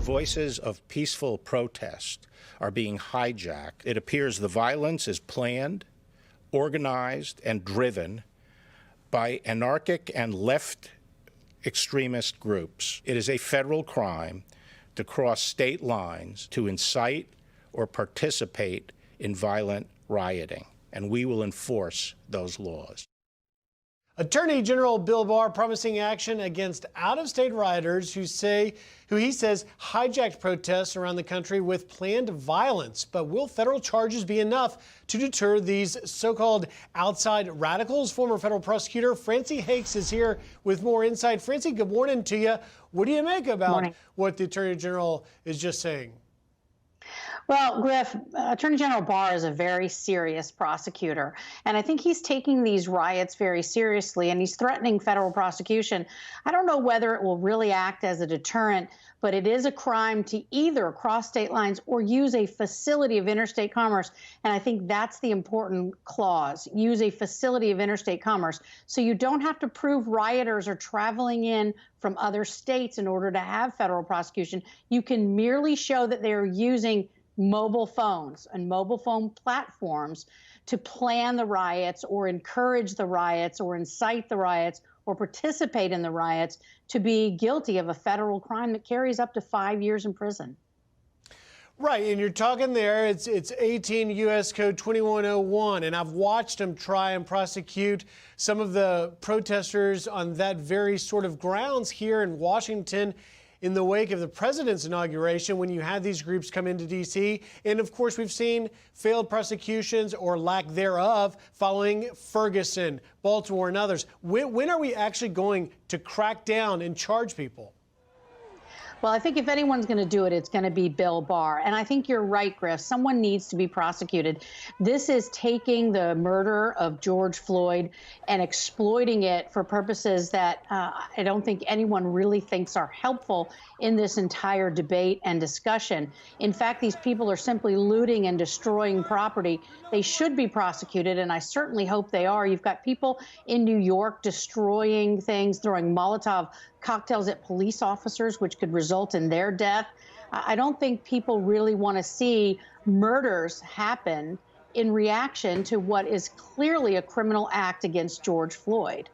The voices of peaceful protest are being hijacked. It appears the violence is planned, organized, and driven by anarchic and left extremist groups. It is a federal crime to cross state lines to incite or participate in violent rioting, and we will enforce those laws. Attorney General Bill Barr promising action against out-of-state rioters who he says hijacked protests around the country with planned violence. But will federal charges be enough to deter these so-called outside radicals? Former federal prosecutor Francie Hakes is here with more insight. Francie, good morning to you. What do you make about what the Attorney General is just saying? Well, Griff, Attorney General Barr is a very serious prosecutor, and I think he's taking these riots very seriously, and he's threatening federal prosecution. I don't know whether it will really act as a deterrent, but it is a crime to either cross state lines or use a facility of interstate commerce, and I think that's the important clause, use a facility of interstate commerce. So you don't have to prove rioters are traveling in from other states in order to have federal prosecution. You can merely show that they are using mobile phones and mobile phone platforms to plan the riots or encourage the riots or incite the riots or participate in the riots to be guilty of a federal crime that carries up to 5 years in prison. Right, and you're talking there, it's 18 U.S. Code 2101, and I've watched them try and prosecute some of the protesters on that very sort of grounds here in Washington in the wake of the president's inauguration when you had these groups come into D.C. And of course, we've seen failed prosecutions or lack thereof following Ferguson, Baltimore, and others. When are we actually going to crack down and charge people? Well, I think if anyone's going to do it, it's going to be Bill Barr. And I think you're right, Griff. Someone needs to be prosecuted. This is taking the murder of George Floyd and exploiting it for purposes that I don't think anyone really thinks are helpful in this entire debate and discussion. In fact, these people are simply looting and destroying property. They should be prosecuted, and I certainly hope they are. You've got people in New York destroying things, throwing Molotov cocktails at police officers, which could result in their death. I don't think people really want to see murders happen in reaction to what is clearly a criminal act against George Floyd.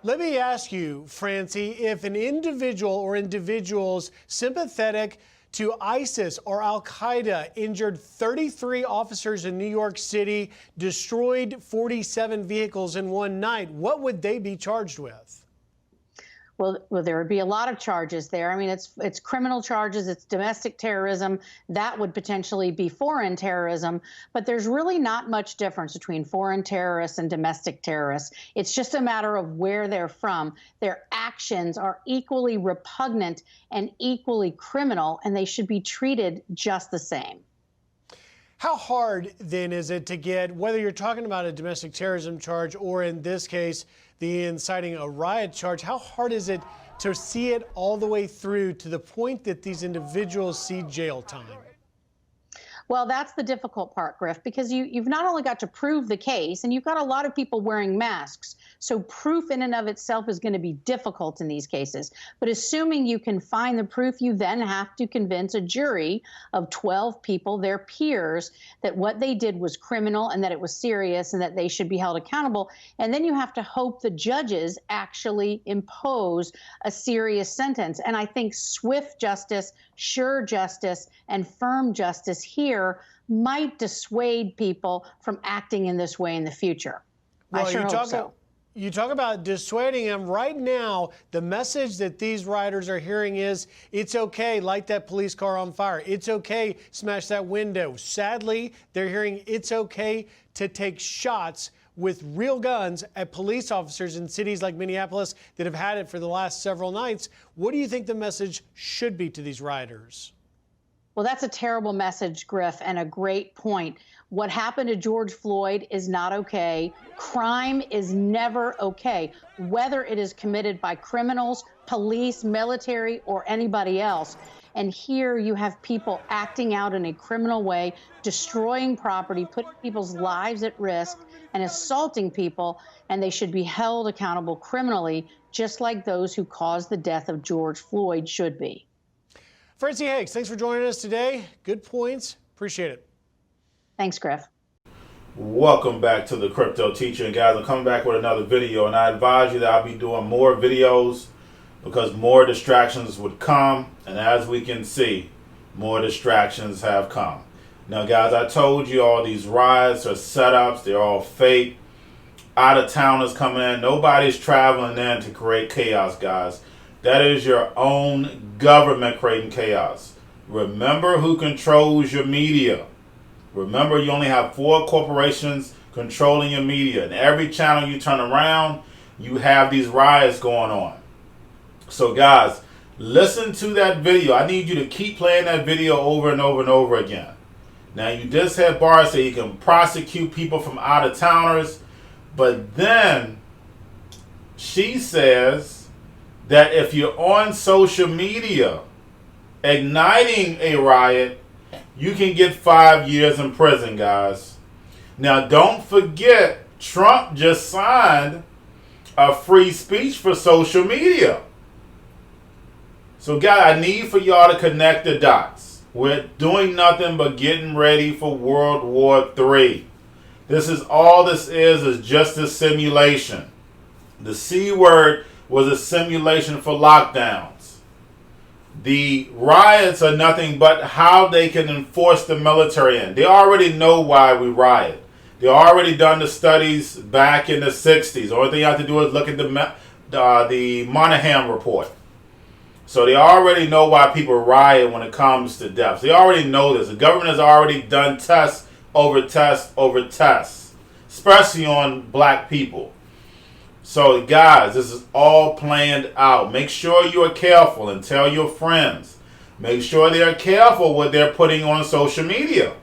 Let me ask you, Francie, if an individual or individuals sympathetic to ISIS or Al-Qaeda injured 33 officers in New York City, destroyed 47 vehicles in one night, what would they be charged with? Well, there would be a lot of charges there. I mean, it's criminal charges, it's domestic terrorism. That would potentially be foreign terrorism. But there's really not much difference between foreign terrorists and domestic terrorists. It's just a matter of where they're from. Their actions are equally repugnant and equally criminal, and they should be treated just the same. How hard, then, is it to get, whether you're talking about a domestic terrorism charge or, in this case, the inciting a riot charge, how hard is it to see it all the way through to the point that these individuals see jail time? Well, that's the difficult part, Griff, because you've not only got to prove the case, and you've got a lot of people wearing masks, so proof in and of itself is going to be difficult in these cases. But assuming you can find the proof, you then have to convince a jury of 12 people, their peers, that what they did was criminal and that it was serious and that they should be held accountable. And then you have to hope the judges actually impose a serious sentence. And I think swift justice, sure justice, and firm justice here might dissuade people from acting in this way in the future. Well, I sure hope so. You talk about dissuading them. Right now, the message that these rioters are hearing is, it's okay, light that police car on fire. It's okay, smash that window. Sadly, they're hearing it's okay to take shots with real guns at police officers in cities like Minneapolis that have had it for the last several nights. What do you think the message should be to these rioters? Well, that's a terrible message, Griff, and a great point. What happened to George Floyd is not okay. Crime is never okay, whether it is committed by criminals, police, military, or anybody else. And here you have people acting out in a criminal way, destroying property, putting people's lives at risk, and assaulting people, and they should be held accountable criminally, just like those who caused the death of George Floyd should be. Francie Higgs, thanks for joining us today. Good points. Appreciate it. Thanks, Griff. Welcome back to the Crypto Teacher. And guys, I'm coming back with another video, and I advise you that I'll be doing more videos because more distractions would come, and as we can see, more distractions have come. Now guys, I told you all these riots are setups, they're all fake. Out of towners coming in, nobody's traveling in to create chaos, guys. That is your own government creating chaos. Remember who controls your media. Remember, you only have 4 corporations controlling your media. And every channel you turn around, you have these riots going on. So guys, listen to that video. I need you to keep playing that video over and over and over again. Now, you just had Barr say you can prosecute people from out of towners. But then she says that if you're on social media igniting a riot, you can get 5 years in prison, guys. Now, don't forget, Trump just signed a free speech for social media. So, guys, I need for y'all to connect the dots. We're doing nothing but getting ready for World War III. This is all this is just a simulation. The C word was a simulation for lockdowns. The riots are nothing but how they can enforce the military in. They already know why we riot. They already done the studies back in the 60s. The only thing you have to do is look at the Monahan report. So they already know why people riot when it comes to deaths. They already know this. The government has already done tests over tests over tests, especially on black people. So guys, this is all planned out. Make sure you are careful and tell your friends. Make sure they are careful what they're putting on social media.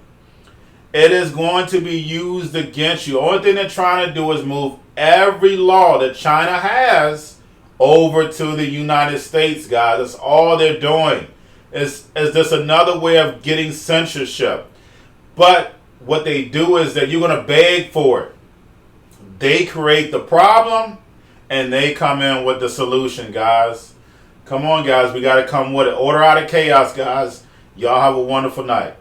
It is going to be used against you. Only thing they're trying to do is move every law that China has over to the United States, guys. That's all they're doing. It's just another way of getting censorship. But what they do is that you're going to beg for it. They create the problem, and they come in with the solution, guys. Come on, guys. We got to come with it. Order out of chaos, guys. Y'all have a wonderful night.